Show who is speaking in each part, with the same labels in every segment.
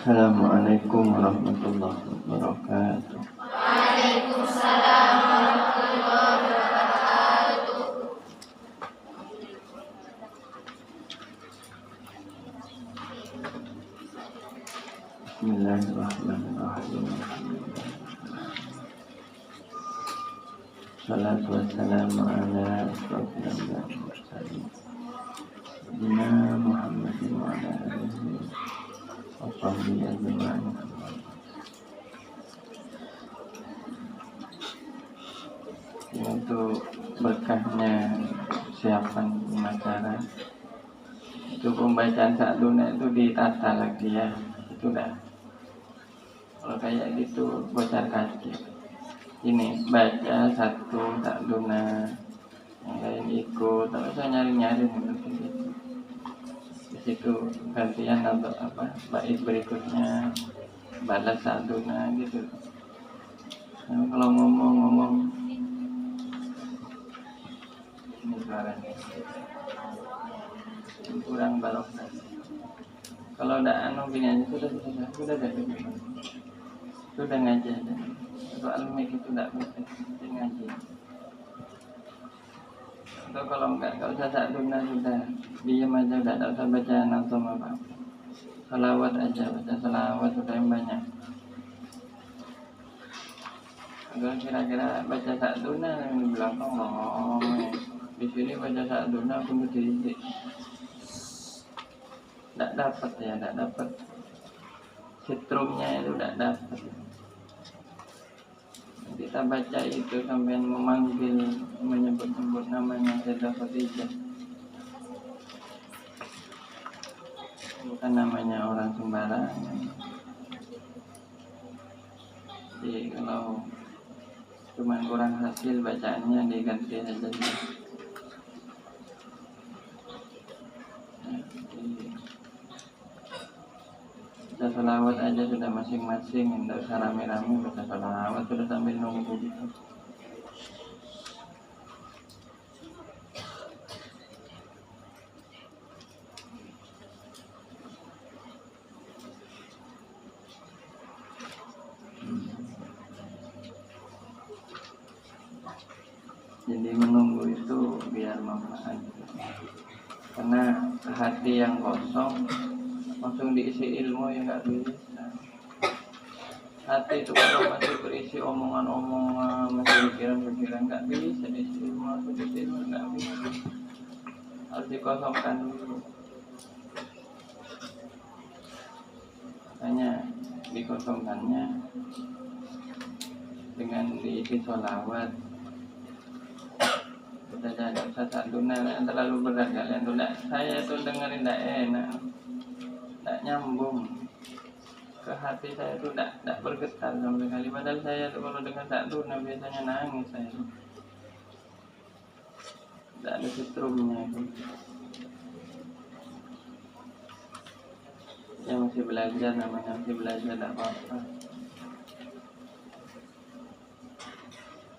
Speaker 1: Assalamualaikum warahmatullahi wabarakatuh.
Speaker 2: Waalaikumsalam warahmatullahi wabarakatuh.
Speaker 1: Bismillahirrahmanirrahim. Salatu wassalamu ala asyrofil anbiya'i wal mursalin sayyidina Muhammadin wa ala alihi wa sahbihi ajma'in. Untuk berkahnya siapan pemacara itu pembacaan Sa'duna itu ditata lagi ya, itu dah. Kalau kayak gitu bocor kaki. Ini baca satu Sa'duna, yang lain ikut, tapi saya nyari-nyari gitu. Di situ gantian atau apa bait berikutnya balas Sa'duna gitu. Nah, kalau ngomong ini suaranya kurang barokah. Kalau udah gini aja sudah ngaji aja. Soal mic itu tidak penting ngaji. Atau kalau enggak usah Sa'duna, sudah diam aja, udah tidak usah baca nazam apa. Salawat aja, baca salawat sudah yang banyak. Kalau kira-kira baca Sa'duna yang di belakang di sini baca Sa'duna pun diisi. Tidak dapat setrumnya itu tidak dapat. Kita baca itu sampai menyebut namanya Sayyidah Khadijah, bukan namanya orang sembarangan. Jadi kalau cuma kurang hasil bacaannya diganti saja. Baca salawat aja sudah masing-masing, tidak usah rame-rame baca salawat, sudah sambil nunggu gitu. Jadi menunggu itu biar manfaat, karena hati yang kosong langsung diisi ilmu ya nggak bisa. Hati itu kalau masih berisi omongan-omongan, masih pikiran-pikiran, nggak bisa diisi ilmu, atau diisi ilmu nggak bisa. Harus dikosongkan dulu. Makanya dikosongkannya dengan diisi sholawat. Kita jangan usah Sa'duna yang terlalu berat kalian tuh. Saya tuh dengerin tidak enak, tidak nyambung ke hati saya tuh, tidak bergetar sama sekali. Padahal saya tuh kalau dengar Sa'duna biasanya nangis saya. Tidak ada setrumnya itu. Ya masih belajar namanya, masih belajar, tidak apa-apa.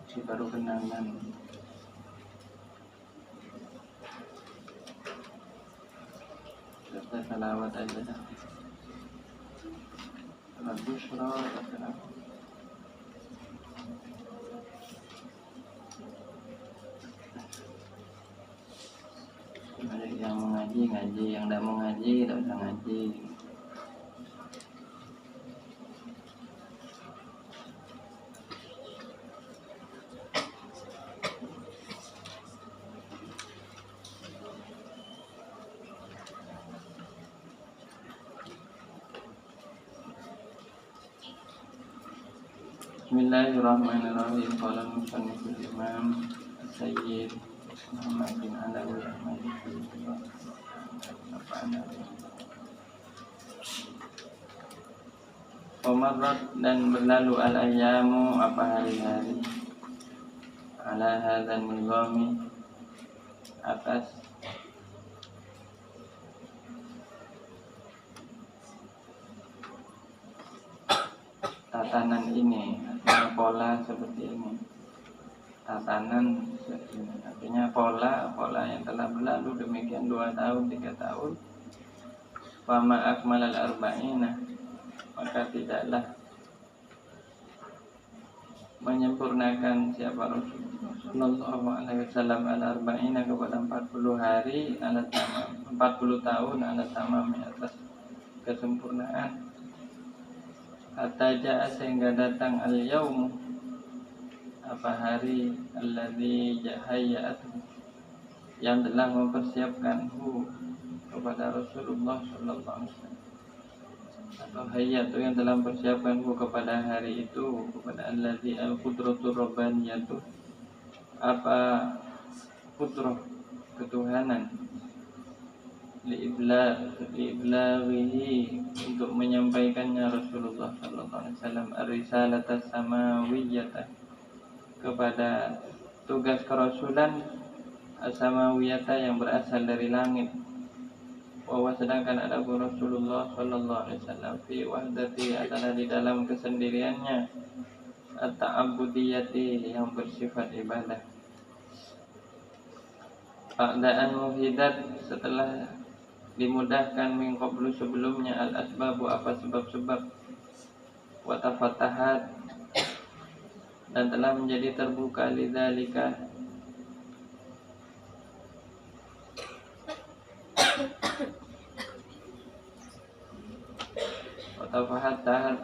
Speaker 1: Masih baru kenangan. Kita salawat aja dah. Al-Bushra, yang mengaji ngaji, yang tidak mau ngaji tidak usah ngaji. Bismillahirrahmanirrahim. Qala al-musanniful imam Sayyid Muhammad bin Alawi Qamarrat dan berlalu al-ayyamu apa hari-hari ala hadzal nizami atas tatanan ini, pola seperti ini. Tatanan artinya pola yang telah berlalu demikian 2 tahun 3 tahun. Fama akmalal arba'ina, maka tidaklah menyempurnakan siapa Rasulullah Sallallahu Alaihi Wasallam al-arba'ina kepada 40 hari ala tamam 40 tahun ala tamam atas kesempurnaan hatta ja'a sehingga datang al-yaum apa hari alladzi jahayyatu yang telah mempersiapkanhu kepada Rasulullah Sallallahu Alaihi Wasallam atau hayatu yang telah mempersiapkanku kepada hari itu kepada allazi al-qudratur rabbaniyatu apa qudrah ketuhanan liiblaghihi untuk menyampaikannya Rasulullah sallallahu alaihi wasallam ar-risalatas samawiyyata kepada tugas kerasulan as-samawiyata yang berasal dari langit. Bahwa sedangkan ada Rasulullah Sallallahu Alaihi Wasallam fi wahdati adalah di dalam kesendiriannya at-ta'abbudiyati yang bersifat ibadah. Ba'da'an muhidat setelah dimudahkan min qablu sebelumnya al-asbabu apa sebab-sebab wa tafatahat dan telah menjadi terbuka lidzalika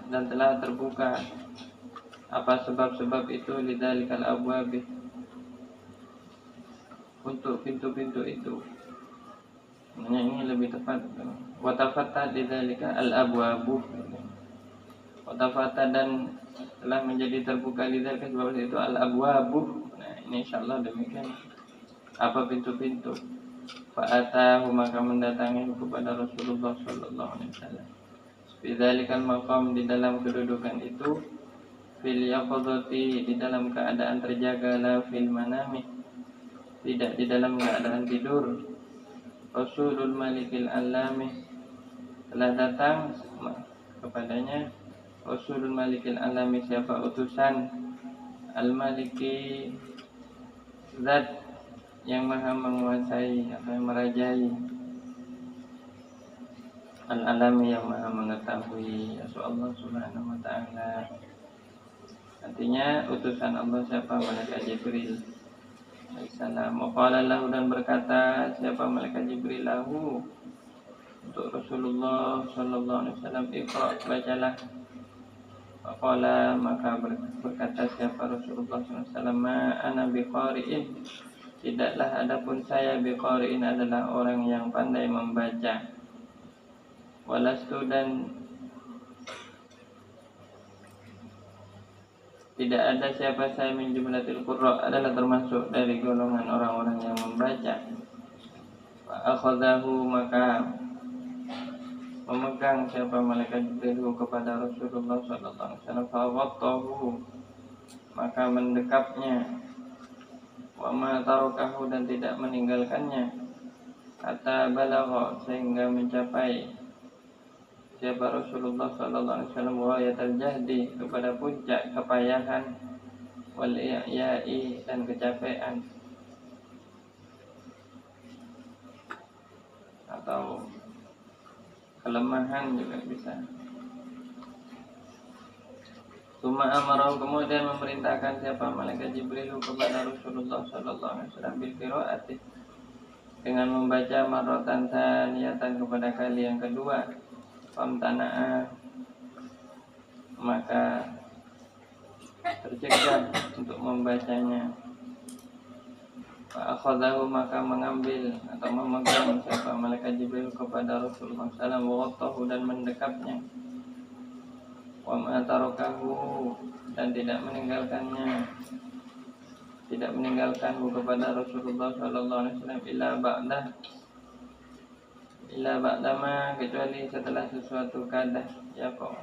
Speaker 1: dan telah terbuka apa sebab-sebab itu lidzalikal abwab untuk pintu-pintu itu. Ini lebih tepat. Wa tafatta lidzalika al abwabu. Wa tafatta dan telah menjadi terbuka lidzalika sebab itu al abwabu. Nah, ini insyaallah demikian. Apa pintu-pintu? Fa atahu maka mendatangi kepada Rasulullah sallallahu alaihi wasallam. Bidzalikal maqam di dalam kedudukan itu fil yaqadati di dalam keadaan terjaga la fil manami tidak di dalam keadaan tidur. Rasulul Malikil Alami telah datang kepadanya Rasulul Malikil Alami siapa utusan Al-Maliki zat yang maha menguasai atau yang merajai Al-Alami yang maha mengetahui Allah subhanahu wa ta'ala. Artinya utusan Allah siapa malaikat Jibril alaihissalam. Waqala lahu dan berkata siapa malaikat Jibril lahu untuk Rasulullah sallallahu alaihi wasallam iqra bacalah. Waqala maka berkata siapa Rasulullah sallallahu alaihi wasallam ma ana biqari'in tidaklah adapun saya biqari'in adalah orang yang pandai membaca. Walastu dan tidak ada siapa saya min jumlatil qurra adalah termasuk dari golongan orang-orang yang membaca. Fa akhadahu maka memegang siapa malaikat Jibril kepada Rasulullah sallallahu alaihi wasallam fa wattahu maka mendekapnya wa ma tarakahu dan tidak meninggalkannya hatta balagha sehingga mencapai siapa Rasulullah sallallahu alaihi wasallam wayatul jahdi kepada puncak kepayahan wal i'ya'i dan kecapean atau kelemahan juga bisa. Tsumma amarahu kemudian memerintahkan siapa malaikat Jibril kepada Rasulullah sallallahu alaihi wasallam bil qiraati dengan membaca marratan tsaniyatan kepada kali yang kedua. Famtana'a maka tercegah untuk membacanya. Fa akhadahu maka mengambil atau memegang siapa malaikat Jibril kepada Rasulullah sallallahu alaihi wasallam dan mendekapnya. Wa ma tarakahu dan tidak meninggalkannya. Tidak meninggalkanhu kepada Rasulullah sallallahu alaihi wasallam illa ba'dama kecuali setelah sesuatu kadah ya kok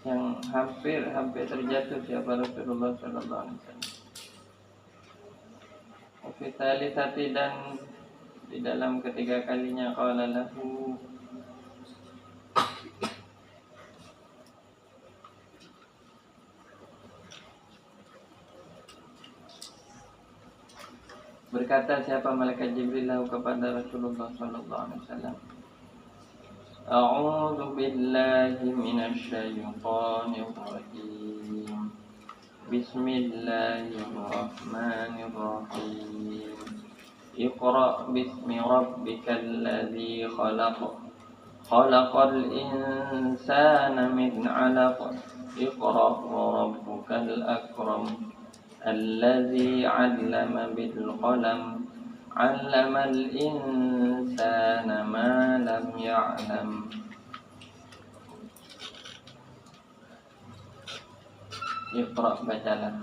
Speaker 1: yang hampir terjatuh siapa Rasulullah sallallahu alaihi wasallam. Ofitali tati dan di dalam ketiga kalinya qala lahu Berkata siapa malaikat Jibril lahu kepada Rasulullah sallallahu alaihi wasallam, A'udzu billahi minasy syaithanir rajim. Bismillahirrahmanirrahim. Iqra bismi rabbikal ladzi khalaq. Khalaqal insana min 'alaq. Iqra wa rabbukal akram. Alladzi 'allama bil qalam. 'Allamal insana ma lam ya'lam. Iqra, bacalah.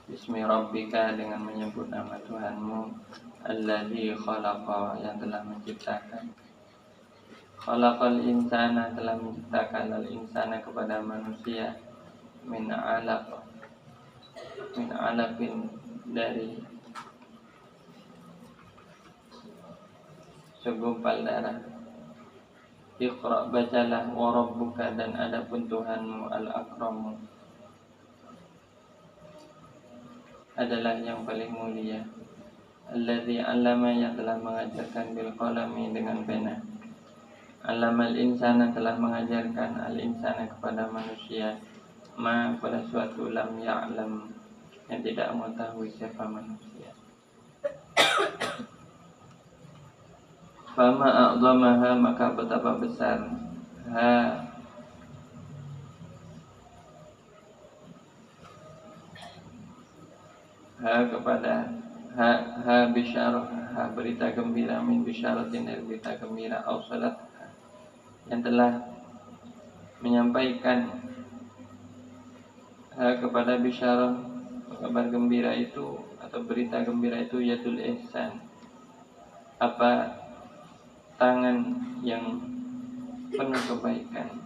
Speaker 1: Bismi rabbika, dengan menyebut nama Tuhanmu. Alladzi khalaqa, yang telah menciptakan. Khalaqal insana, telah menciptakan al-insana kepada manusia. Min 'alaq, min 'alaqin, dari segumpal darah. Iqra, bacalah. Wa rabbuka, dan adapun Tuhanmu al-akramu, adalah yang paling mulia. Alladzi 'allama, yang telah mengajarkan bil qalami, dengan pena. 'Allamal insana, telah mengajarkan al-insana kepada manusia. Ma, pada suatu lam ya'lam, yang tidak mengetahui siapa manusia. Fama a'zamaha, maka betapa besar kepada bisyarah, berita gembira, min bisyaratin, dari berita gembira, au salat, yang telah menyampaikan kepada bisyarah, kabar gembira itu atau berita gembira itu, yadul ihsan, apa, tangan yang penuh kebaikan.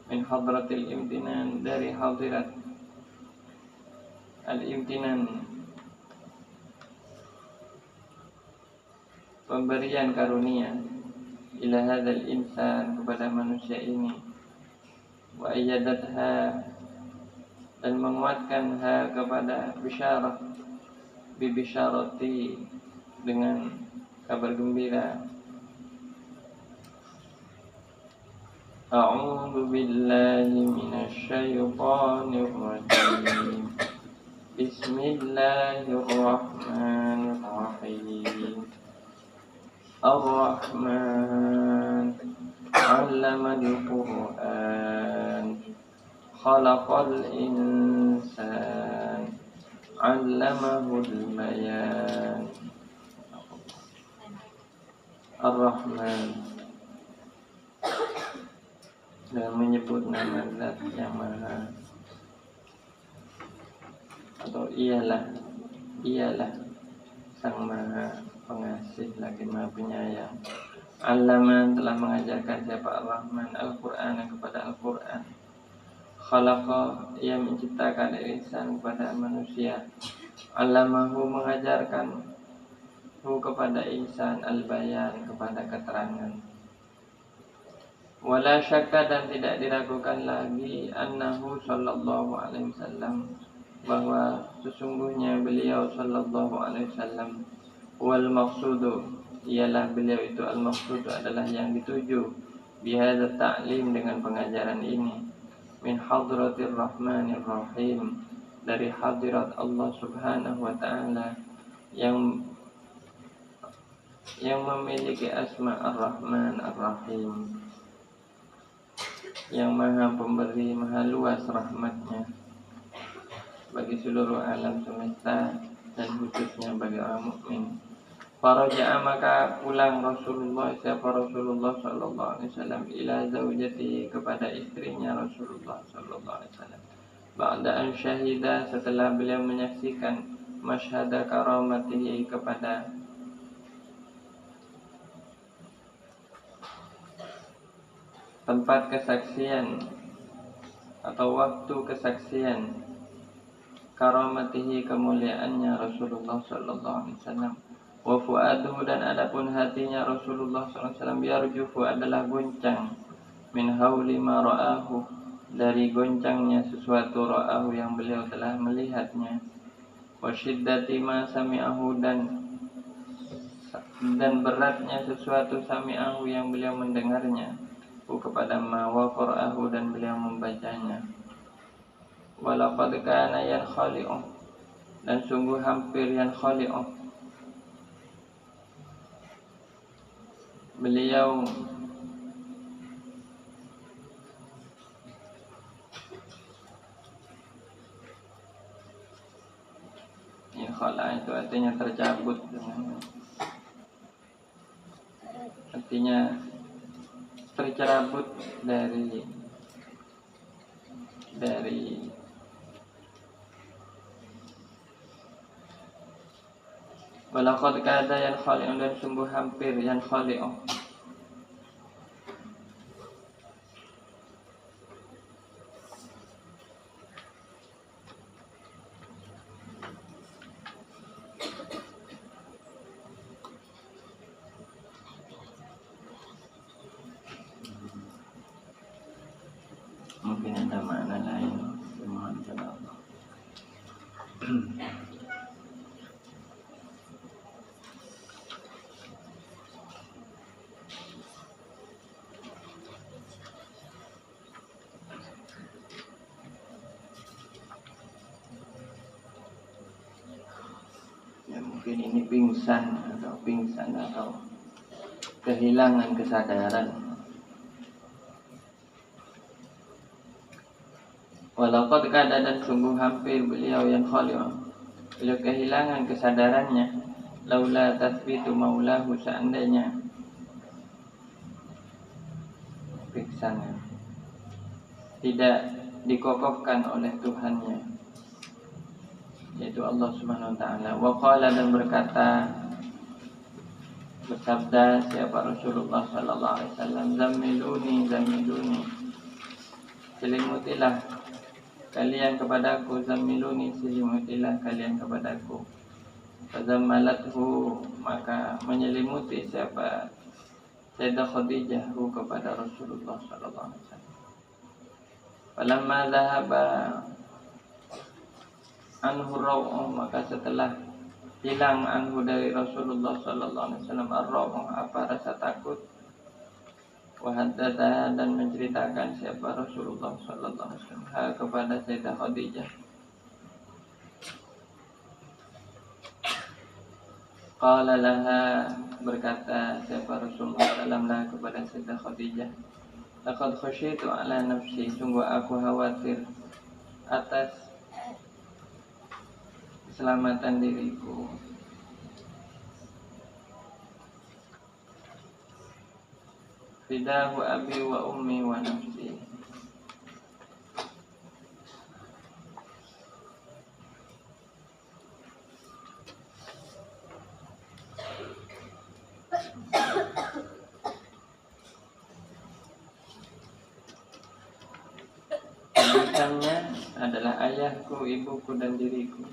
Speaker 1: Min hadratil imtinan, dari hadirat al-imtinan, pemberian karunia, ila hadzal insan, kepada manusia ini. Wa ayyadatha, dan menguatkan kepada bisyarah, bi bisyarati, dengan kabar gembira. A'udzu billahi minasy syaithanir rajim. Bismillahirrahmanirrahim. Ar-Rahman 'allamal Qur'an. Khalaqal insan 'allamahul bayan. Ar-Rahman, dengan menyebut nama Zat yang Maha, atau ialah Sang Maha Pengasih lagi Maha Penyayang. Allama, telah mengajarkan siapa Ar-Rahman Al-Qur'an, kepada Al-Qur'an. Khalaqa, ia menciptakan insan, kepada manusia. Allamahu, mengajarkan kepada insan, al-bayan, kepada keterangan. Wala syakka, dan tidak diragukan lagi, annahu sallallahu alaihi wasallam, bahwa sesungguhnya beliau sallallahu alaihi wasallam, wal maqsudu, ialah beliau itu, al maqsudu, adalah yang dituju, bihadza ta'lim, dengan pengajaran ini, min hadratir rahmanir rahim, dari hadirat Allah subhanahu wa ta'ala, yang memiliki asma ar-Rahman ar-Rahim, yang maha pemberi, maha luas rahmatnya bagi seluruh alam semesta, dan khususnya bagi orang mukmin. Faraja'a, maka pulang Rasulullah, siapa Rasulullah sallallahu alaihi wasallam, ila zaujati, kepada istrinya Rasulullah sallallahu alaihi wasallam. Ba'da an syahida, setelah beliau menyaksikan masyhada karamatihi, kepada tempat kesaksian atau waktu kesaksian karamatihi, kemuliaannya Rasulullah sallallahu alaihi wasallam. Wa fuaduhu, dan adapun hatinya Rasulullah sallallahu alaihi wasallam, yarjufu, adalah goncang, min hauli ma ra'ahu, dari goncangnya sesuatu, ra'ahu, yang beliau telah melihatnya. Wa syiddati ma sami'ahu, dan dan beratnya sesuatu sami'ahu yang beliau mendengarnya, kepada ma wa qara'ahu dan beliau membacanya. Walaqad kana yankhali'u, dan sungguh hampir yankhali'u, beliau khala itu artinya tercabut, artinya tercerabut dari walaqad kada yankhali'u, dan sungguh hampir yankhali'u, mungkin ada makna lain. Mohon kepada Allah. Ya mungkin ini pingsan atau kehilangan kesadaran. Walaqad kada, dan sungguh hampir beliau yang khali'u, beliau kehilangan kesadarannya, laula tathbitu maulahu, seandainya pingsannya tidak dikokohkan oleh Tuhannya, yaitu Allah Subhanahu wa taala. Wa qala, dan berkata, bersabda siapa Rasulullah sallallahu alaihi wasallam, zammiluni, selimutilah kalian kepadaku, zammiluni, selimutilah kalian kepadaku. Fazammalathu, maka menyelimuti siapa Sayyidah Khadijah kepada Rasulullah sallallahu alaihi wasallam. Falamma dhahaba anhu raw'u, maka setelah hilang anhu dari Rasulullah sallallahu alaihi wasallam ar-raw'u, apa rasa takut, wa haddatha, dan menceritakan siapa Rasulullah sallallahu alaihi wasallam kepada Sayyidah Khadijah. Qala laha, berkata siapa Rasulullah sallallahu alaihi kepada Sayyidah Khadijah, laqad khasyitu ala nafsi, sungguh aku khawatir atas keselamatan diriku. Fidahu abi wa ummi wa nafsi, tebusannya adalah ayahku, ibuku, dan diriku.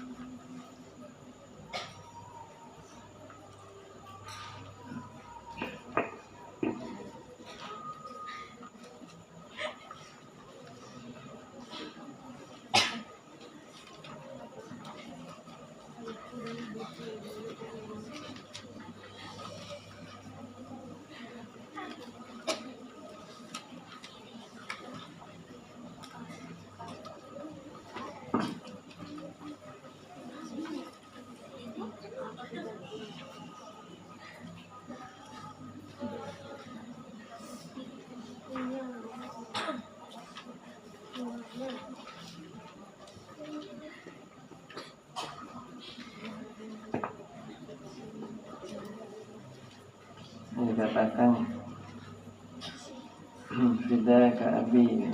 Speaker 1: Dikatakan fidaka abi,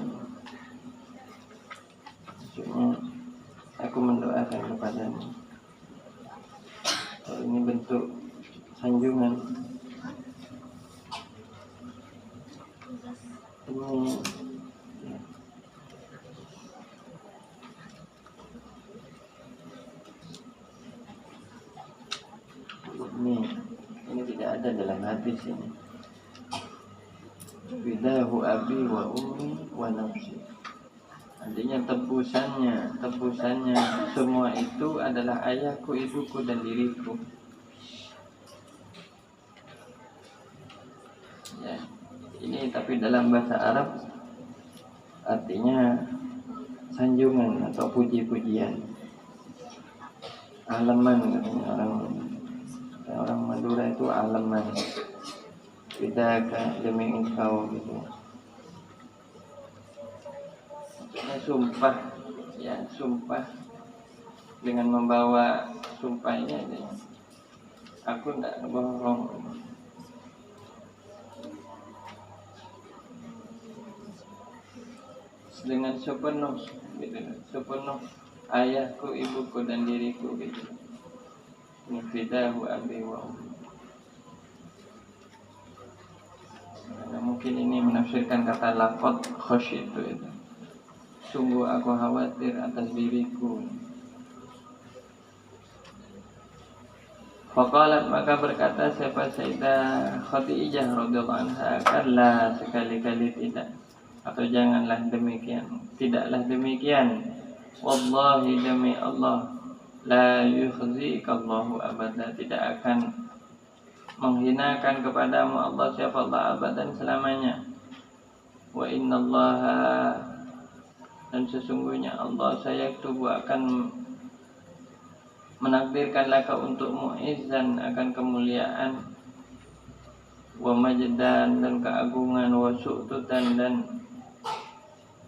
Speaker 1: maksudnya aku mendoakan kepadamu. Kalau ini bentuk sanjungan, ini ya, ini tidak ada dalam hadis ini. Fidahu abi wa ummi wa nafsi, artinya tebusannya semua itu adalah ayahku, ibuku, dan diriku. Ini tapi dalam bahasa Arab artinya sanjungan atau puji-pujian. Aleman katanya orang Madura itu aleman. Bidaka demi engkau gitu. Maksudnya sumpah, ya sumpah dengan membawa sumpahnya ini. Aku tidak bohong. Dengan sepenuh gitu, sepenuh ayahku, ibuku dan diriku gitu. Fidahu abi wa ummi. Nah, mungkin ini menafsirkan kata laqad khasyitu itu. Sungguh aku khawatir atas diriku. Faqalat, maka berkata siapa Sayyidah Khadijah radhiyallahu anha, kalla, sekali-kali tidak, atau janganlah demikian, tidaklah demikian. Wallahi, demi Allah, la yukhzikallahu abada, tidak akan menghinakan kepadamu Allah siapa Allah abadan selamanya. Wa innallaha, dan sesungguhnya Allah sayaktubu akan menakdirkan laka untukmu izan akan kemuliaan, wa majdan dan keagungan, wa su'tutan dan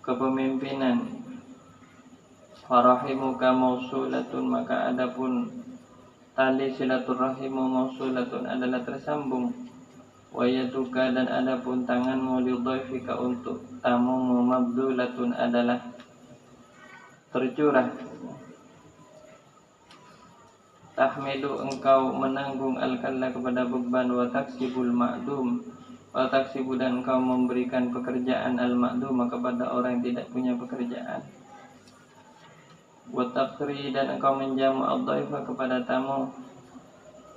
Speaker 1: kepemimpinan. Farahimuka mausulatun, maka adapun tali silaturrahimu mausulatun adalah tersambung. Wa yaduka, dan adapun tanganmu lidhaifika untuk tamumu mabdulatun adalah tercurah. Tahmilu, engkau menanggung al-kalla kepada beban, wa taksibul ma'dum, wa taksibu, dan engkau memberikan pekerjaan al-ma'dum kepada orang yang tidak punya pekerjaan. Wa taqri, dan engkau menjamu ad-dhaifa kepada tamu.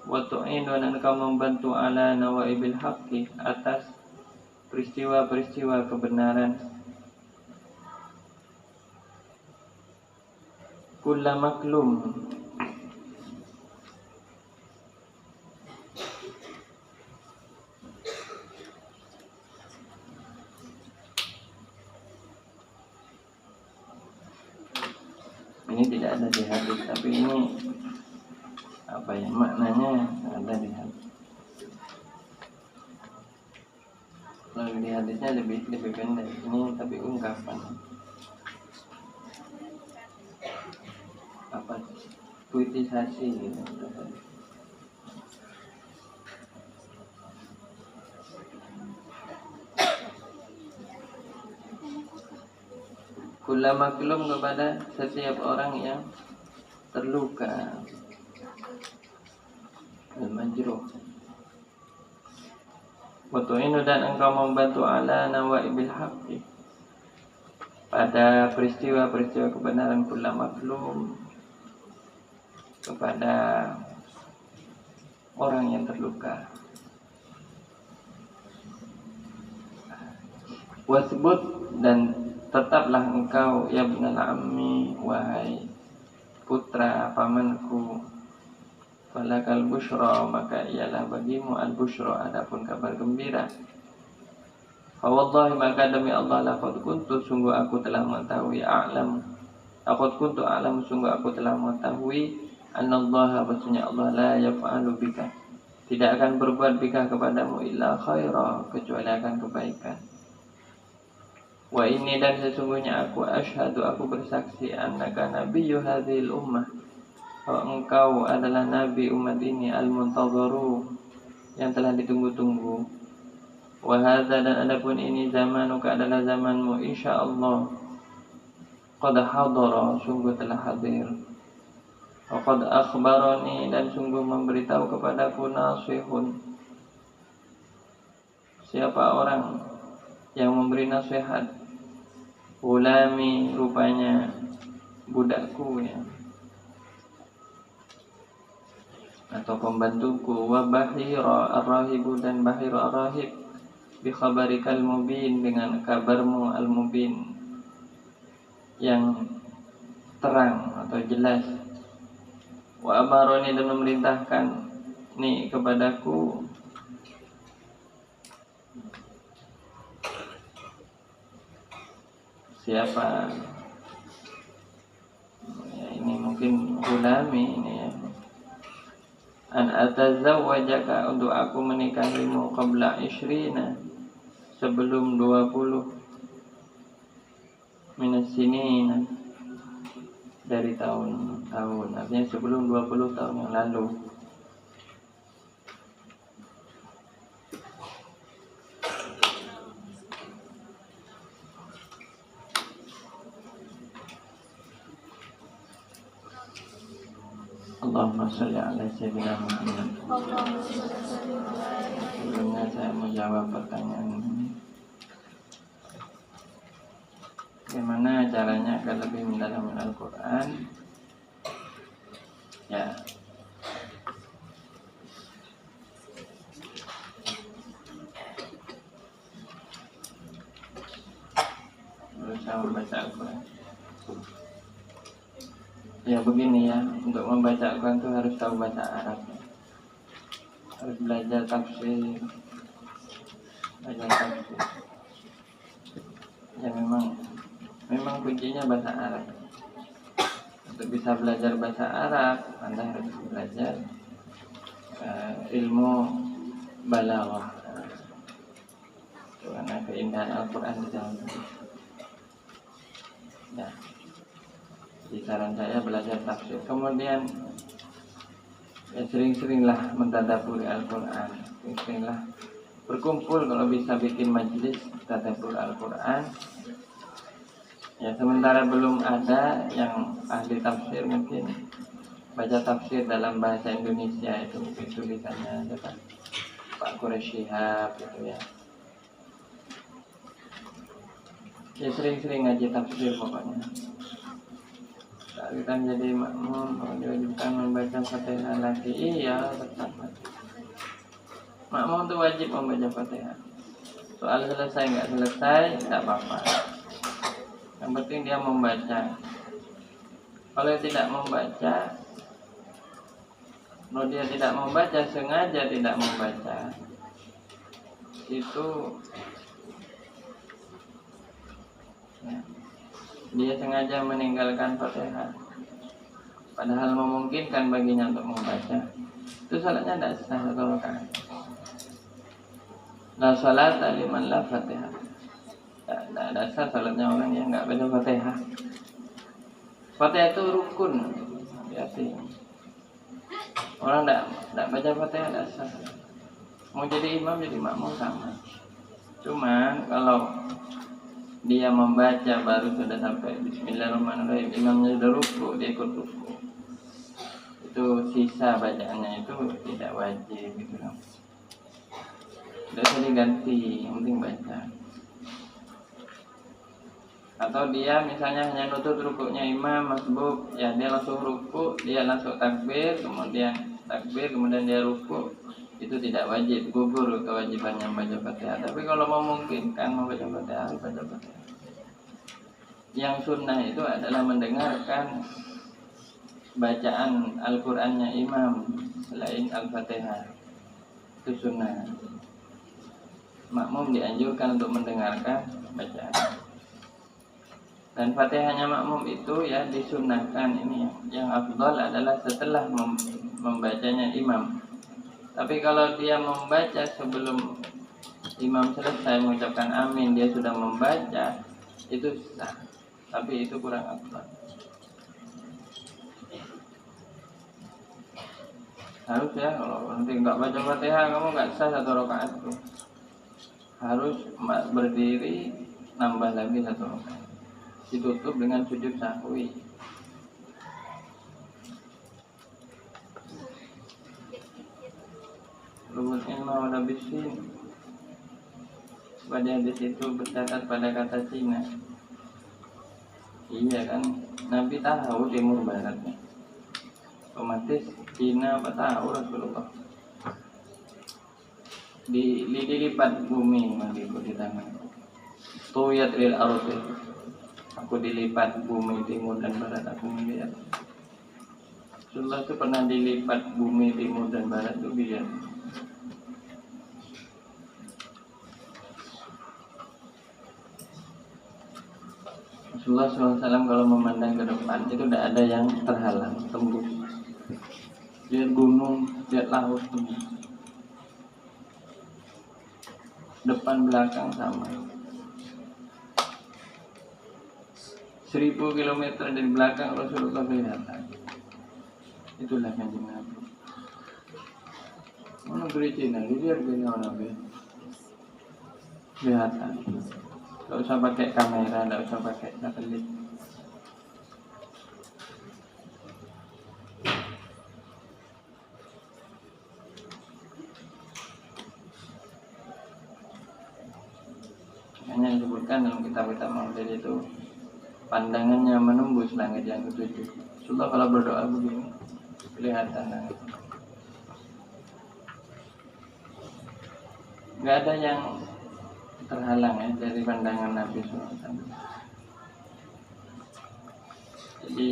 Speaker 1: Wa tu'inu, dan engkau membantu ala nawaibil haqqi, atas peristiwa-peristiwa kebenaran. Kulla maklum, ini tidak ada di hadis, tapi ini apa ya maknanya ada di hadis. Kalau di hadisnya lebih pendek, ini tapi ungkapan apa puitisasi gitu. Kula maklum, kepada setiap orang yang terluka, al-majruh. Wa tu'inu, dan engkau membantu ala nawaibil haqqi, pada peristiwa-peristiwa kebenaran. Kula maklum, kepada orang yang terluka. Wasbut, dan tetaplah engkau ya ibnal ammi, wahai putra pamanku. Falakal busyra, maka ialah bagimu al-busyra, adapun kabar gembira. Fa wallahi, maka demi Allah, laqad kuntu, sungguh aku telah mengetahui, sungguh aku telah mengetahui, anallaha, bahwasanya Allah, la yaf'alu bika, tidak akan berbuat bika kepadamu, illa khaira, kecuali akan kebaikan. Wa ini, dan sesungguhnya aku asyhadu, aku bersaksi, annaka nabiyyu hadhil ummah, bahwa engkau adalah nabi umat ini, al-muntadharu, yang telah ditunggu-tunggu. Wa hadza, dan adapun ini, zamanuka, adalah zamanmu, insyaallah, qad hadara, sungguh telah hadir. Wa qad akhbarani, dan sungguh memberitahu kepadaku, nasihun, siapa orang yang memberi nasihat, ulami, rupanya budakku ya, atau pembantuku. Wa bahira ar-rahibu, dan bahira ar-rahib, bi khabarikal mubin, dengan kabarmu al-mubin, yang terang atau jelas. Wa amaroni, dan memerintahkan ni kepadaku, siapa ya, ini mungkin ulami ini ya, an atazawwajaka, untuk aku menikahimu qabla 20 sebelum 20 minas sinina, dari tahun-tahun, artinya sebelum 20 tahun yang lalu. Allahumma sholli ala sayyidina Muhammad. Sebelumnya saya mau jawab pertanyaan ini. Bagaimana caranya agar lebih mendalami Al-Quran? Ya, berusaha membaca Al-Quran. Ya begini ya, untuk membaca Al-Quran itu harus tahu bahasa Arab, harus belajar tafsir, ya memang kuncinya bahasa Arab. Untuk bisa belajar bahasa Arab, Anda harus belajar ilmu balaghah, karena keindahan Al-Quran di dalam. Ya, di saran saya belajar tafsir, kemudian ya sering-seringlah mentadabburi Al-Quran, sering-seringlah berkumpul, kalau bisa bikin majelis tadabbur Al-Quran. Ya, sementara belum ada yang ahli tafsir, mungkin baca tafsir dalam bahasa Indonesia, itu mungkin tulisannya ada Pak Quraisy Shihab gitu ya. Ya sering-sering ngaji tafsir pokoknya. Saat kita menjadi makmum, kalau diwajibkan membaca Fatihah lagi, iya tetap makmum itu wajib membaca Fatihah. Soal selesai nggak selesai, nggak apa-apa. Yang penting dia membaca. Kalau tidak membaca, kalau dia tidak membaca, sengaja tidak membaca, itu ya, dia sengaja meninggalkan Fatihah, padahal memungkinkan baginya untuk membaca, itu salatnya tidak sah satu rakaat. La salata liman la Fatihah. Tidak ada sah salatnya orang yang nggak baca Fatihah. Fatihah itu rukun, ya sih. Orang tidak baca Fatihah tidak sah. Mau jadi imam jadi makmum sama. Cuman kalau dia membaca baru sudah sampai Bismillahirrahmanirrahim, imamnya sudah ruku, dia ikut ruku, itu sisa bacaannya itu tidak wajib gitu. Tidak usah diganti, yang penting baca. Atau dia misalnya hanya nutut rukuknya imam masbuk, ya dia langsung ruku, dia langsung takbir, kemudian dia ruku, itu tidak wajib, gugur kewajibannya membaca Fatihah. Tapi kalau memungkinkan membaca Fatihah, baca Fatihah. Yang sunnah itu adalah mendengarkan bacaan Al-Qur'annya imam selain Al-Fatihah, itu sunnah. Makmum dianjurkan untuk mendengarkan bacaan. Dan Fatihahnya makmum itu ya disunnahkan, ini yang afdal adalah setelah membacanya imam. Tapi kalau dia membaca sebelum imam selesai mengucapkan amin, dia sudah membaca, itu sah, tapi itu kurang afdal. Harus ya, kalau nanti nggak baca Fatihah kamu nggak sah satu rakaat itu. Harus berdiri nambah lagi satu rakaat, ditutup dengan sujud sahwi. Lubut ilma wala bisin, pada hadis itu bercatat pada kata Cina. Iya kan, Nabi tahu timur baratnya, otomatis Cina apa tahu Rasulullah. Dilipat bumi magiku di tangan. Tuyat lil ardi, aku dilipat bumi timur dan barat, aku melihat. Rasulullah itu pernah dilipat bumi timur dan barat itu biar. Rasulullah SAW kalau memandang ke depan itu tidak ada yang terhalang, tembus. Lihat gunung, lihat laut, tembus. Depan belakang sama. 1000 kilometer dari belakang Rasulullah kelihatan. Itulah Kanjeng Nabi. Mana negeri Cina, lihat gini orang kelihatan. Tidak usah pakai kamera, tidak usah pakai satelit. Hanya disebutkan dalam kitab-kitab Maulid itu pandangannya menembus langit yang ketujuh. Rasulullah kalau berdoa begini kelihatan langit. Gak ada yang terhalang ya dari pandangan Nabi SAW. Jadi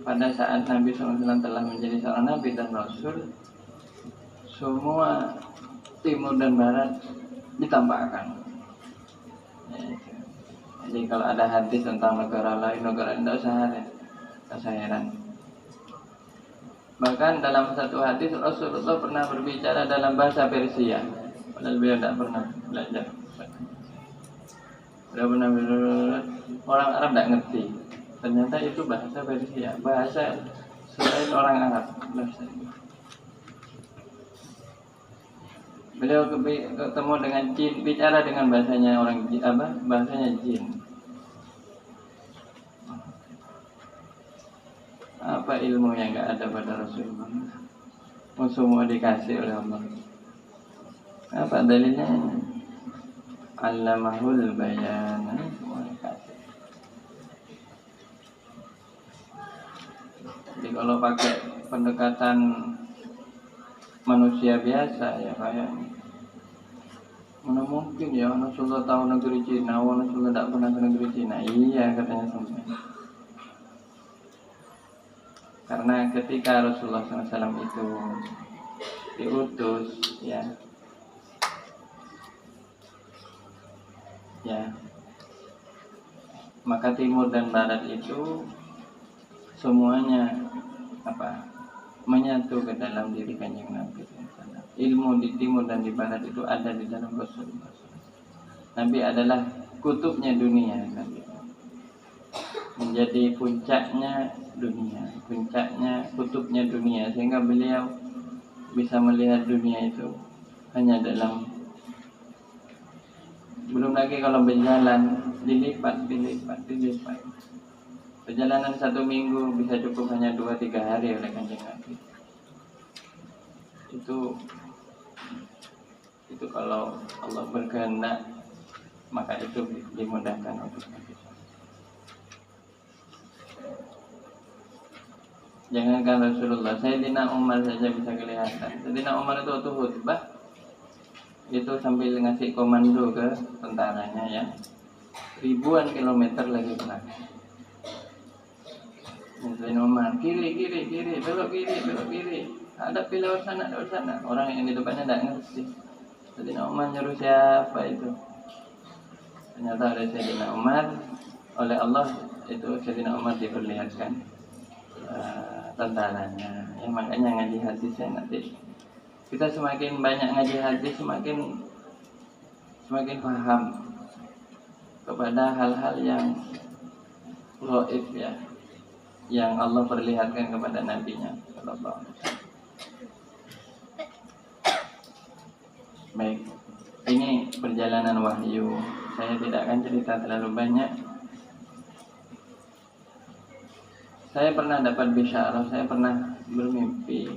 Speaker 1: pada saat Nabi SAW telah menjadi seorang Nabi dan Rasul, semua timur dan barat ditampakkan. Jadi kalau ada hadis tentang negara lain tidak usah heran. Bahkan dalam satu hadis Rasulullah pernah berbicara dalam bahasa Persia, padahal beliau tidak pernah belajar. Beliau pernah belajar, orang Arab tidak ngerti. Ternyata itu bahasa Persia, bahasa selain orang Arab. Beliau ketemu dengan jin, bicara dengan bahasanya orang bahasanya jin. Apa ilmu yang enggak ada pada Rasulullah? Semua dikasih oleh Allah. Apa dalilnya? Allamahul bayan, semua dikasih. Jadi kalau pakai pendekatan manusia biasa ya kayak mana mungkin ya Rasulullah tahu negeri Cina, Rasulullah tidak pernah ke negeri Cina. Iya katanya sampai. Karena ketika Rasulullah SAW itu diutus ya maka timur dan barat itu semuanya menyatu ke dalam diri Kanjeng Nabi. Ilmu di timur dan di barat itu ada di dalam Rasulullah. Nabi adalah kutubnya dunia, menjadi puncaknya dunia, puncaknya kutubnya dunia, sehingga beliau bisa melihat dunia itu hanya dalam. Belum lagi kalau berjalan dilipat. Perjalanan 1 minggu bisa cukup hanya 2-3 hari oleh Kanjeng Nabi. Itu kalau Allah berkehendak maka itu dimudahkan untuk Nabi. Jangankan Rasulullah, Sayyidina Umar saja bisa kelihatan. Sayyidina Umar itu waktu khutbah itu sambil ngasih komando ke tentaranya ya, ribuan kilometer lagi belakang. Sayyidina Umar, kiri, belok kiri. Ada lewat sana. Orang yang di depannya tidak ngerti. Sayyidina Umar nyuruh siapa itu? Ternyata oleh Sayyidina Umar, oleh Allah itu Sayyidina Umar diperlihatkan tentaranya. Ya, makanya ngaji hadisnya nanti kita semakin banyak ngaji hadis semakin paham kepada hal-hal yang gaib ya, yang Allah perlihatkan kepada nabinya sallallahu alaihi wasallam. Baik, ini perjalanan wahyu. Saya tidak akan cerita terlalu banyak. Saya pernah dapat bisyarah, saya pernah bermimpi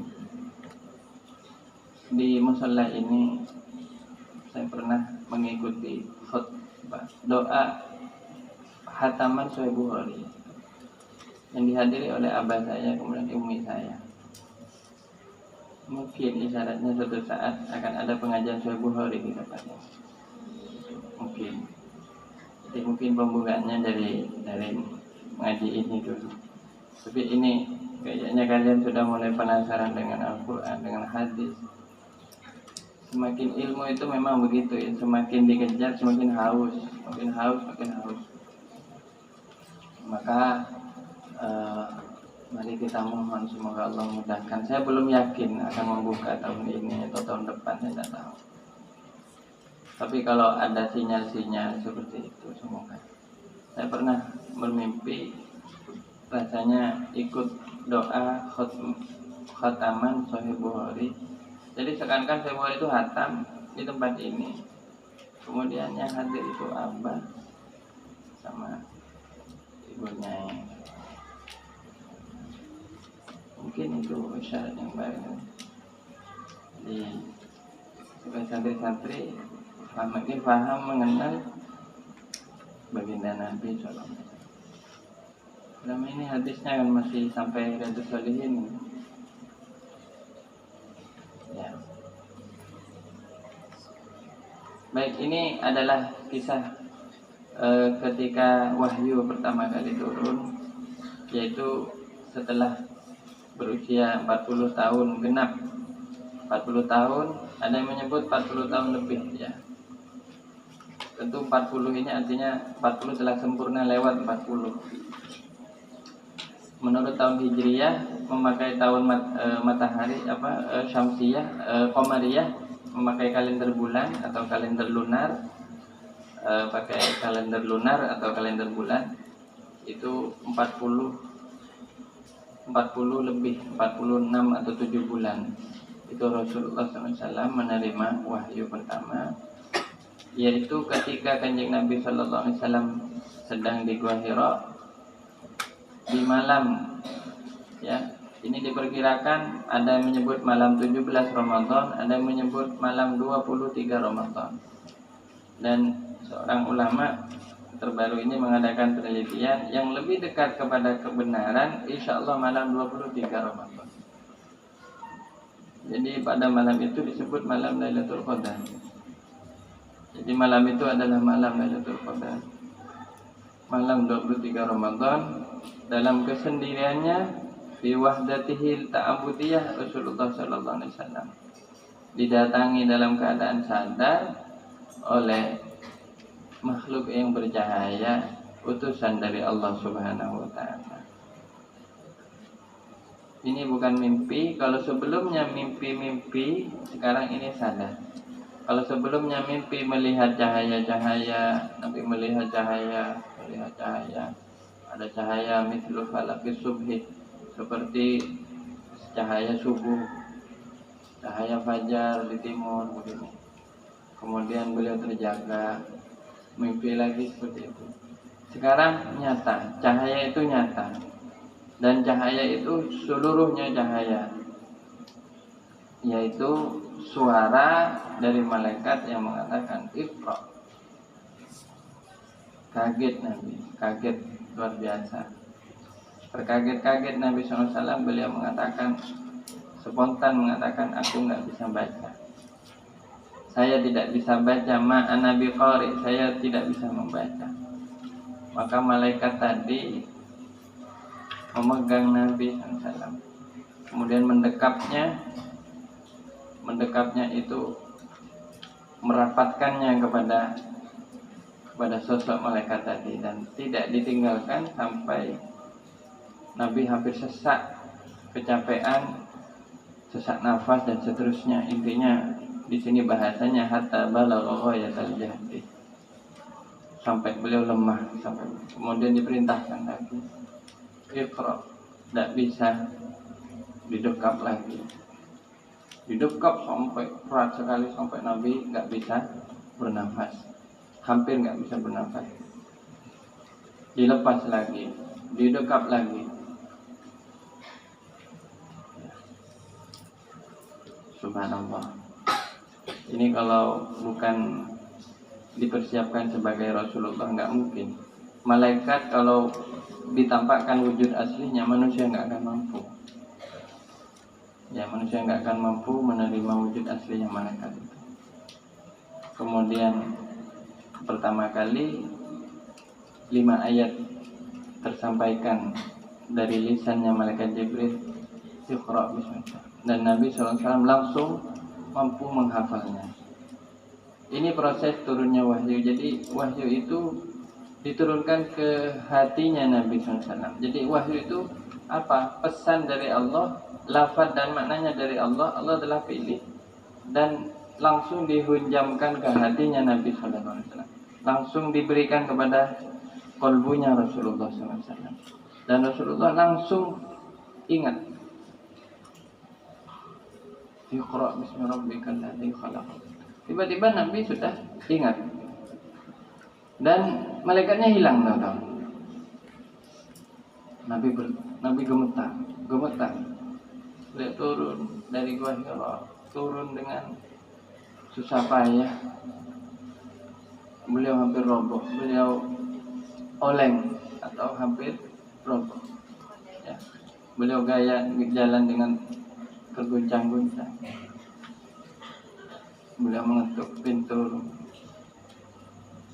Speaker 1: di musala ini. Saya pernah mengikuti khutbah doa hataman Sahih Bukhari yang dihadiri oleh abah saya kemudian umi saya. Mungkin isyaratnya suatu saat akan ada pengajian Sahih Bukhari di tempatnya. Mungkin pembukaannya dari ngaji ini dulu. Tapi ini kayaknya kalian sudah mulai penasaran dengan Al-Quran, dengan hadis. Semakin ilmu itu memang begitu ya, semakin dikejar semakin haus. Maka mari kita mohon semoga Allah mudahkan. Saya belum yakin akan membuka tahun ini atau tahun depan, saya tidak tahu. Tapi kalau ada sinyal-sinyal seperti itu, semoga. Saya pernah bermimpi rasanya ikut doa khataman Sahih Bukhari. Jadi seakan-akan Sahih Bukhari itu hatam di tempat ini. Kemudian yang hadir itu abah sama ibunya. Mungkin itu isyarat yang baik. Jadi supaya santri-santri makin paham mengenal baginda Nabi SAW. Selama ini hadisnya kan masih sampai Riyadhus Shalihin. Ya. Baik, ini adalah kisah ketika wahyu pertama kali turun, yaitu setelah berusia 40 tahun genap. 40 tahun, ada yang menyebut 40 tahun lebih ya. Tentu 40 ini artinya 40 telah sempurna lewat 40. Menurut tahun Hijriyah memakai tahun matahari Syamsiyah, Qamariyah, memakai kalender bulan atau kalender lunar, pakai kalender lunar atau kalender bulan itu 40 lebih, 46 atau 7 bulan. Itu Rasulullah SAW menerima wahyu pertama, yaitu ketika Kanjeng Nabi SAW sedang di Gua Hira di malam ya. Ini diperkirakan ada yang menyebut malam 17 Ramadan, ada yang menyebut malam 23 Ramadan. Dan seorang ulama terbaru ini mengadakan penelitian yang lebih dekat kepada kebenaran, insya Allah malam 23 Ramadan. Jadi pada malam itu disebut malam Lailatul Qadar. Jadi malam itu adalah malam Lailatul Qadar, malam 23 Ramadan. Dalam kesendiriannya, fi wahdatihil ta'abudiyah, Rasulullah sallallahu alaihi wasallam didatangi dalam keadaan sadar oleh makhluk yang bercahaya, utusan dari Allah Subhanahu wa taala. Ini bukan mimpi. Kalau sebelumnya mimpi-mimpi, sekarang ini sadar. Kalau sebelumnya mimpi melihat cahaya-cahaya, Nabi melihat cahaya, ada cahaya mithlu falaqis subhi, seperti cahaya subuh, cahaya fajar di timur begini. Kemudian beliau terjaga, mimpi lagi seperti itu. Sekarang nyata, cahaya itu nyata, dan cahaya itu seluruhnya cahaya, yaitu suara dari malaikat yang mengatakan Iqra. Kaget Nabi, kaget luar biasa. Terkaget-kaget Nabi SAW, beliau mengatakan, spontan mengatakan, aku nggak bisa baca. Saya tidak bisa baca, ma'ana biqari, saya tidak bisa membaca. Maka malaikat tadi memegang Nabi SAW, kemudian mendekapnya itu merapatkannya kepada sosok malaikat tadi, dan tidak ditinggalkan sampai Nabi hampir sesak, kecapean, sesak nafas dan seterusnya. Intinya di sini bahasanya hatta balagha ghayatal jahdi, sampai beliau lemah, sampai kemudian diperintahkan lagi Iqra, tidak bisa didekap lagi, didekap sampai berat sekali, sampai Nabi nggak bisa bernafas, hampir nggak bisa bernafas. Dilepas lagi, didekap lagi. Subhanallah. Ini kalau bukan dipersiapkan sebagai Rasulullah nggak mungkin. Malaikat kalau ditampakkan wujud aslinya, manusia nggak akan mampu. Ya, manusia nggak akan mampu menerima wujud aslinya malaikat itu. Kemudian pertama kali 5 ayat tersampaikan dari lisannya malaikat Jibril, Iqra bismillah, dan Nabi SAW langsung mampu menghafalnya. Ini proses turunnya wahyu. Jadi wahyu itu diturunkan ke hatinya Nabi SAW. Jadi wahyu itu apa? Pesan dari Allah, lafaz dan maknanya dari Allah. Allah telah pilih dan langsung dihunjamkan ke hatinya Nabi SAW. Langsung diberikan kepada kolbunya Rasulullah SAW. Dan Rasulullah langsung ingat. Iqra bismi rabbikal ladzi khalaq. Tiba-tiba Nabi sudah ingat. Dan malaikatnya hilang, tahu. Nabi gemetar. Beliau turun dari Gua Hira, turun dengan susah payah. Beliau hampir roboh, beliau oleng atau hampir roboh. Ya. Beliau gaya jalan dengan terguncang-guncang. Beliau mengetuk pintu.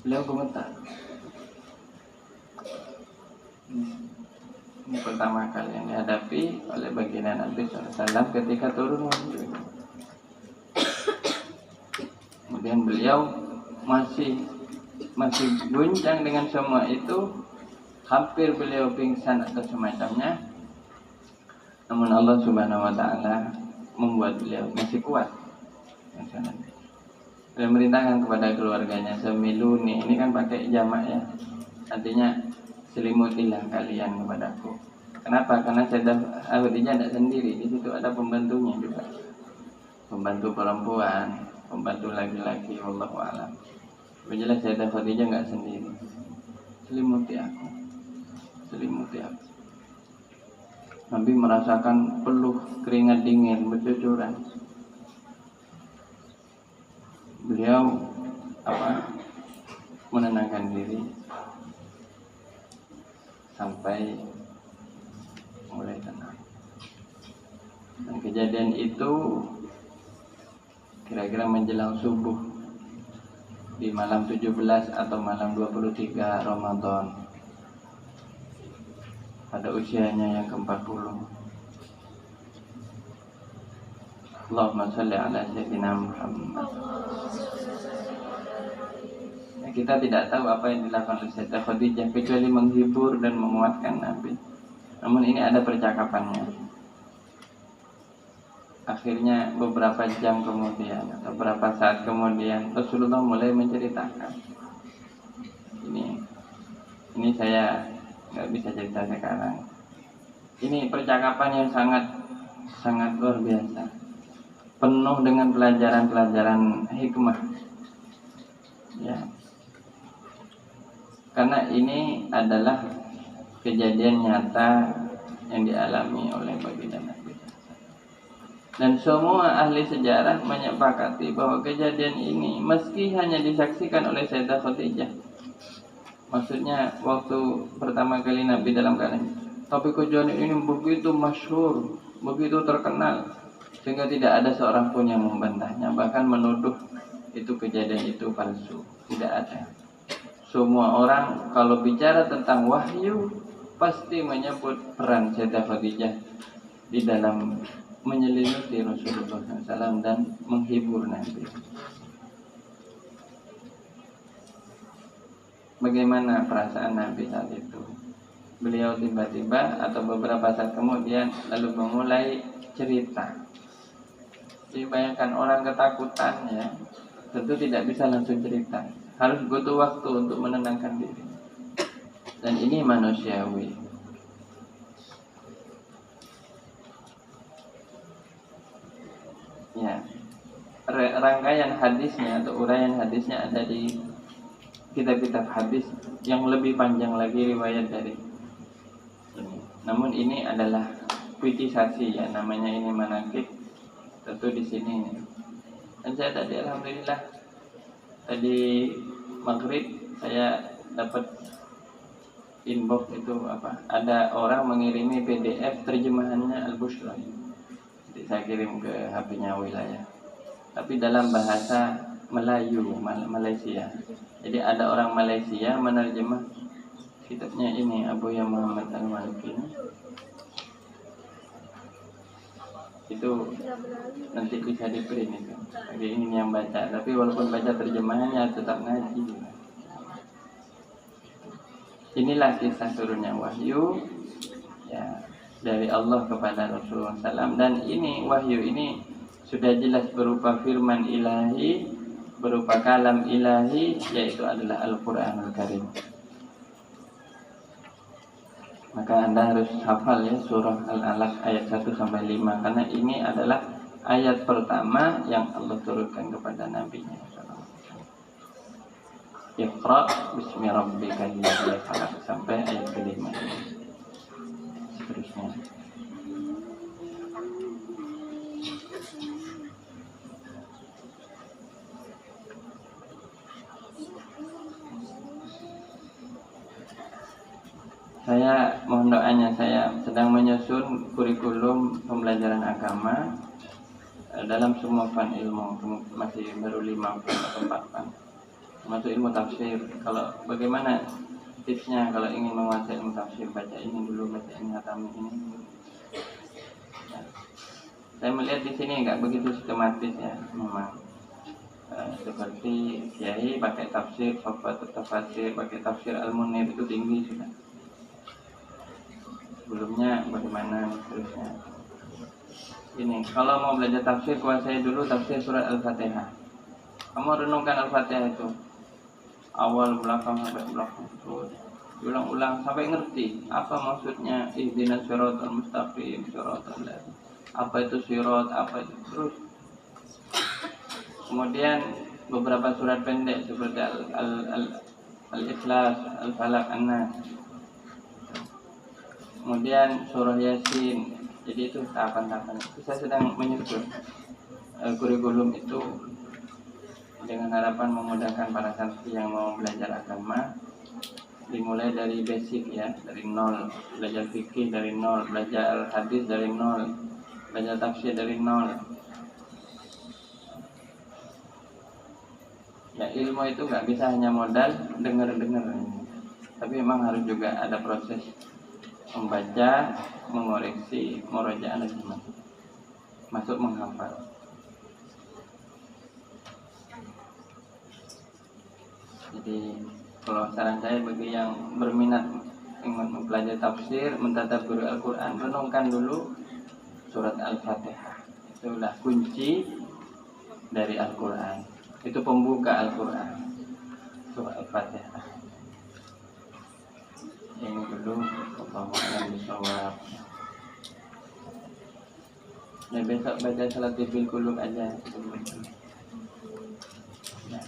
Speaker 1: Beliau gemetar. Ini pertama kali yang dihadapi oleh baginda Nabi SAW ketika turun wahyu. Kemudian beliau masih guncang dengan semua itu, hampir beliau pingsan atau semacamnya. Namun Allah Subhanahu Wa Taala membuat beliau masih kuat. Beliau merintahkan kepada keluarganya, semiluni, ini kan pakai jamak ya, artinya selimutilah kalian kepadaku. Kenapa? Karena Sayyidah Khadijah tidak sendiri, di situ ada pembantunya juga, pembantu perempuan, pembantu laki-laki. Wallahu a'lam. Jelas Sayyidah Khadijah nggak sendiri. Selimuti aku. Nabi merasakan peluh keringat dingin bercucuran. Beliau menenangkan diri sampai mulai tenang. Dan kejadian itu kira-kira menjelang subuh di malam 17 atau malam 23 Ramadan pada usianya yang ke-40. Allahumma shalli ala sayyidina Muhammad. Kita tidak tahu apa yang dilakukan oleh Sayyidah Khadijah kecuali menghibur dan menguatkan Nabi. Namun ini ada percakapannya. Akhirnya beberapa jam kemudian atau beberapa saat kemudian Rasulullah mulai menceritakan. Ini saya nggak bisa cerita sekarang. Ini percakapan yang sangat luar biasa, penuh dengan pelajaran hikmah. Ya. Karena ini adalah kejadian nyata yang dialami oleh baginda Nabi. Dan semua ahli sejarah menyepakati bahwa kejadian ini meski hanya disaksikan oleh Sayyidah Khadijah, maksudnya waktu pertama kali Nabi dalam keadaan, tapi kejadian ini begitu masyhur, begitu terkenal, sehingga tidak ada seorang pun yang membantahnya, bahkan menuduh itu kejadian itu palsu. Tidak ada. Semua orang kalau bicara tentang wahyu pasti menyebut peran Sayyidah Khadijah di dalam menyelimuti Rasulullah SAW dan menghibur Nabi. Bagaimana perasaan Nabi saat itu? Beliau tiba-tiba atau beberapa saat kemudian lalu memulai cerita. Dibayangkan orang ketakutan ya, tentu tidak bisa langsung cerita. Harus butuh waktu untuk menenangkan diri. Dan ini manusiawi. Ya, rangkaian hadisnya atau uraian hadisnya ada di kitab-kitab hadis yang lebih panjang lagi riwayat dari ini. Namun ini adalah kritisasi ya, namanya ini manaqib. Tentu di sini. Dan saya tadi alhamdulillah tadi maghrib saya dapat inbox itu ada orang mengirimi PDF terjemahannya Al-Bushra. Jadi saya kirim ke HP-nya wilayah. Tapi dalam bahasa Melayu, Malaysia. Jadi ada orang Malaysia menerjemah kitabnya ini Abuya Muhammad Al-Maliki. Itu nanti bisa di print itu. Jadi ini yang baca, tapi walaupun baca terjemahannya tetap ngaji. Inilah kisah turunnya wahyu ya dari Allah kepada Rasulullah SAW, dan ini wahyu ini sudah jelas berupa firman ilahi, berupa kalam ilahi, yaitu adalah Al-Quranul Karim. Maka Anda harus hafal ya surah Al-Alaq ayat 1-5, karena ini adalah ayat pertama yang Allah turunkan kepada Nabi-Nya. Iqra bismi rabbikal ladzi khalaq sampai ayat ke-5. Seterusnya. Saya mohon doanya, saya sedang menyusun kurikulum pembelajaran agama dalam semua fan ilmu, masih baru 5 fan atau 4 fan. Termasuk ilmu tafsir. Kalau bagaimana tipsnya kalau ingin menguasai ilmu tafsir? Baca ini dulu, baca ini, hatami ini. Ya. Saya melihat di sini nggak begitu sistematis ya, memang. Seperti kiai pakai tafsir, sobat tafsir, pakai tafsir Al-Munir itu tinggi sudah. Sebelumnya bagaimana terusnya? Ini kalau mau belajar tafsir, kuasai dulu tafsir surat Al-Fatihah. Kamu renungkan Al-Fatihah itu awal belakang sampai belakang, terus ulang-ulang sampai ngerti apa maksudnya ihdinas siratal mustaqim, siratal ladzina, apa itu sirat, apa itu, terus kemudian beberapa surat pendek seperti Al-Ikhlas, Al-Falaq, An-Nas, kemudian surah Yasin. Jadi itu tahapan-tahapan. Saya sedang menyusun kurikulum itu dengan harapan memudahkan para santri yang mau belajar agama, dimulai dari basic ya, dari nol, belajar fikih dari nol, belajar hadis dari nol, belajar tafsir dari nol. Ya, ilmu itu nggak bisa hanya modal dengar-dengar, tapi memang harus juga ada proses membaca, mengoreksi, murojaah dan masuk menghafal. Jadi kalau saran saya bagi yang berminat ingin mempelajari tafsir, mentadabburi Al-Quran, renungkan dulu surat Al-Fatihah. Itulah kunci dari Al-Quran. Itu pembuka Al-Quran, surat Al-Fatihah. Ini dulu, Allahu a'lam bishawab. Ya besok baca Salatul Qulub aja. Ya.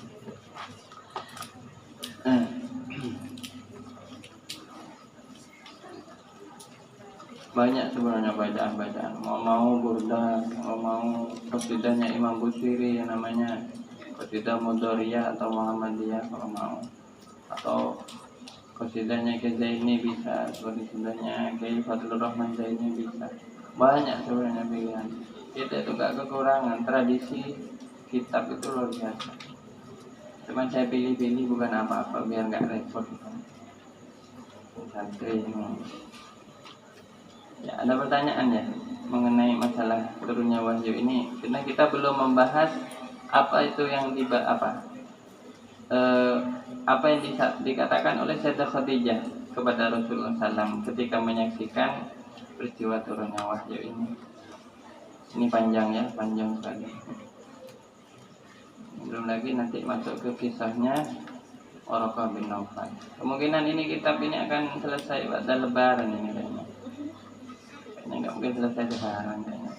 Speaker 1: Banyak sebenarnya bacaan-bacaan. Mau burda, mau qasidahnya Imam Busiri yang namanya qasidah Mudhariyah atau Muhammadiyah kalau mau, atau qasidahnya Kiai Zaini bisa, qasidahnya Kiai Fadlur Rahman Zaini bisa. Banyak sebenarnya pilihan. Kita itu gak kekurangan, tradisi kitab itu luar biasa. Cuman saya pilih-pilih bukan apa-apa biar gak repot santri ini. Ya, ada pertanyaan ya mengenai masalah turunnya wahyu ini, karena kita belum membahas apa itu yang apa yang dikatakan oleh Sayyidah Khadijah kepada Rasulullah SAW ketika menyaksikan peristiwa turunnya wahyu ini. Ini panjang ya, panjang sekali. Belum lagi nanti masuk ke kisahnya Waraqah bin Naufal. Kemungkinan ini kitab ini akan selesai pada Lebaran ini kayaknya. Kayaknya nggak mungkin selesai sekarang kayaknya.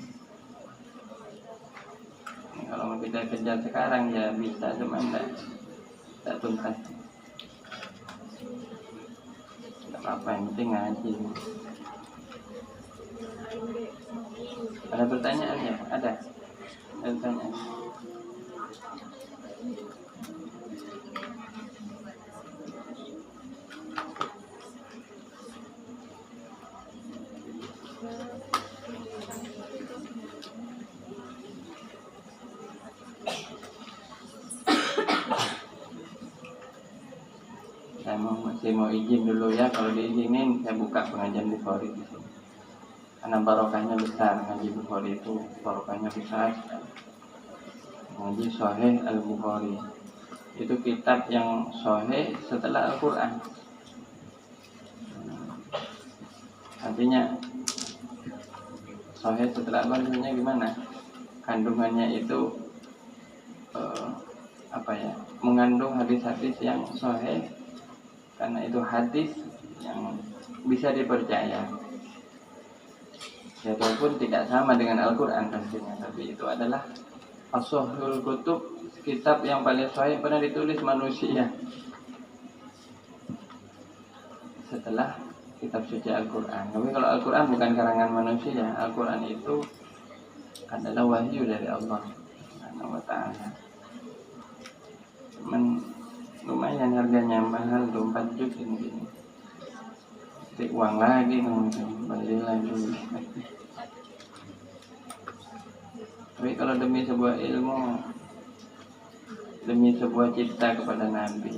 Speaker 1: Ini kalau mau kita kejar sekarang ya bisa, cuma tidak tuntas. Tidak apa-apa, yang penting ngaji. Ada pertanyaan ya? Ada pertanyaan. Saya masih mau izin dulu ya, kalau diizinin saya buka pengajian Bukhari di sini. Karena barokahnya besar, ngaji Bukhari itu barokahnya besar. Ngaji Sahih Al-Bukhari itu kitab yang sahih setelah Al-Quran. Artinya sahih setelah maksudnya gimana? Kandungannya itu mengandung hadis-hadis yang sahih, karena itu hadis yang bisa dipercaya. Ya, walaupun tidak sama dengan Al-Quran pastinya, tapi itu adalah as-sahihul kutub, kitab yang paling sahih pernah ditulis manusia setelah kitab suci Al-Quran. Tapi kalau Al-Quran bukan karangan manusia, Al-Quran itu adalah wahyu dari Allah Subhanahu wa ta'ala. Cuman lumayan harganya, mahal tuh, 4 juta ini. Cek uang lagi mungkin, beli lagi. Tapi kalau demi sebuah ilmu, demi sebuah cinta kepada Nabi,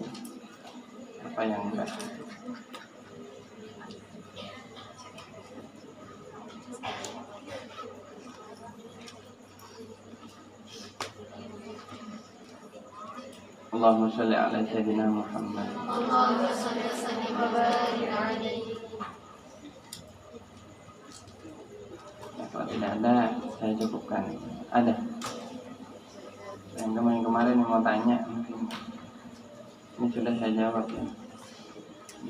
Speaker 1: apa yang enggak? Allahumma sholli ala sayyidina Muhammad.
Speaker 2: Allahumma shalli wa sallim wa barik alaihi.
Speaker 1: Kalau tidak ada, saya cukupkan. Ada yang kemarin yang mau tanya, mungkin ini sudah saya jawab ya.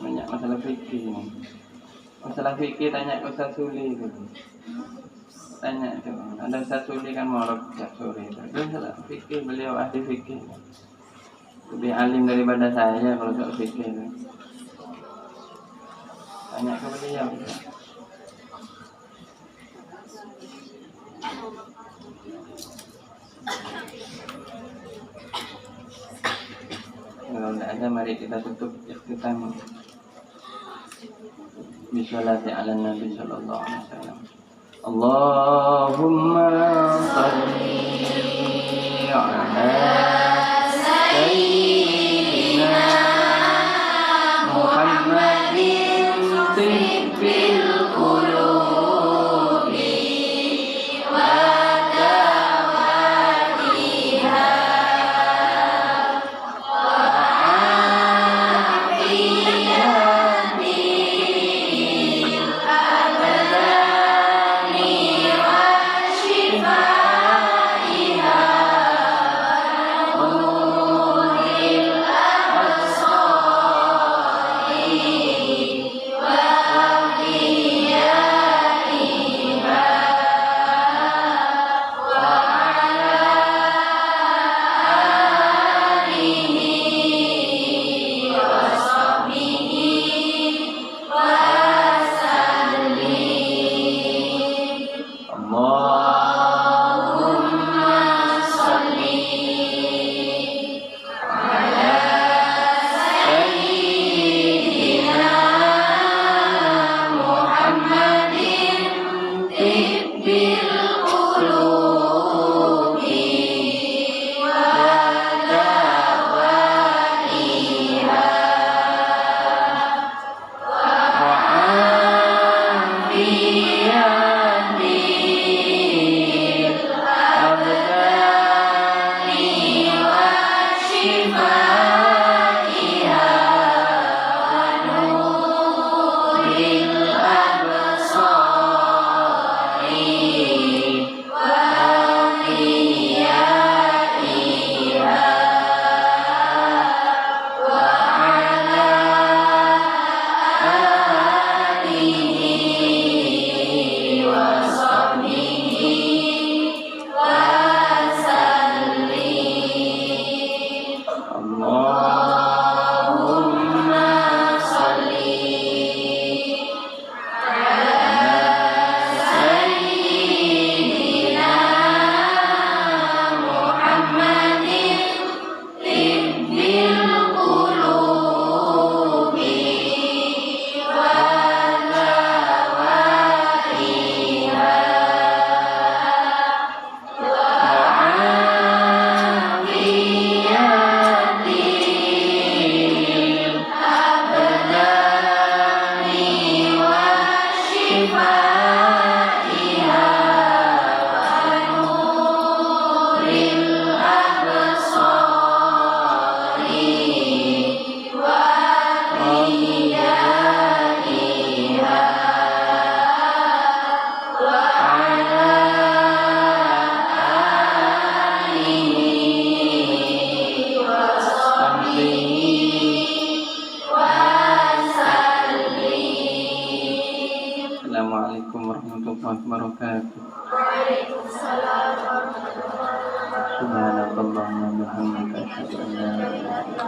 Speaker 1: Banyak masalah fikih ini. Masalah fikih tanya ke Ustaz Suli itu. Tanya tuh, ada Ustaz Suli kan morok tiap sore itu. Itu masalah fikih, beliau ahli fikih. Lebih alim daripada saya kalau soal fikih itu. Tanya ke beliau. Kalau tidak ada, mari kita tutup ikhtitam bisolati ala Nabi sallallahu alaihi wasallam. Allahumma shalli ala sayyidina Muhammadin tibbil qulubi wa dawatiha wa wabarakatuh.
Speaker 2: Waalaikumsalam warahmatullahi wabarakatuh.
Speaker 1: Subhanakallahumma wa bihamdika asyhadu an la ilaha illa anta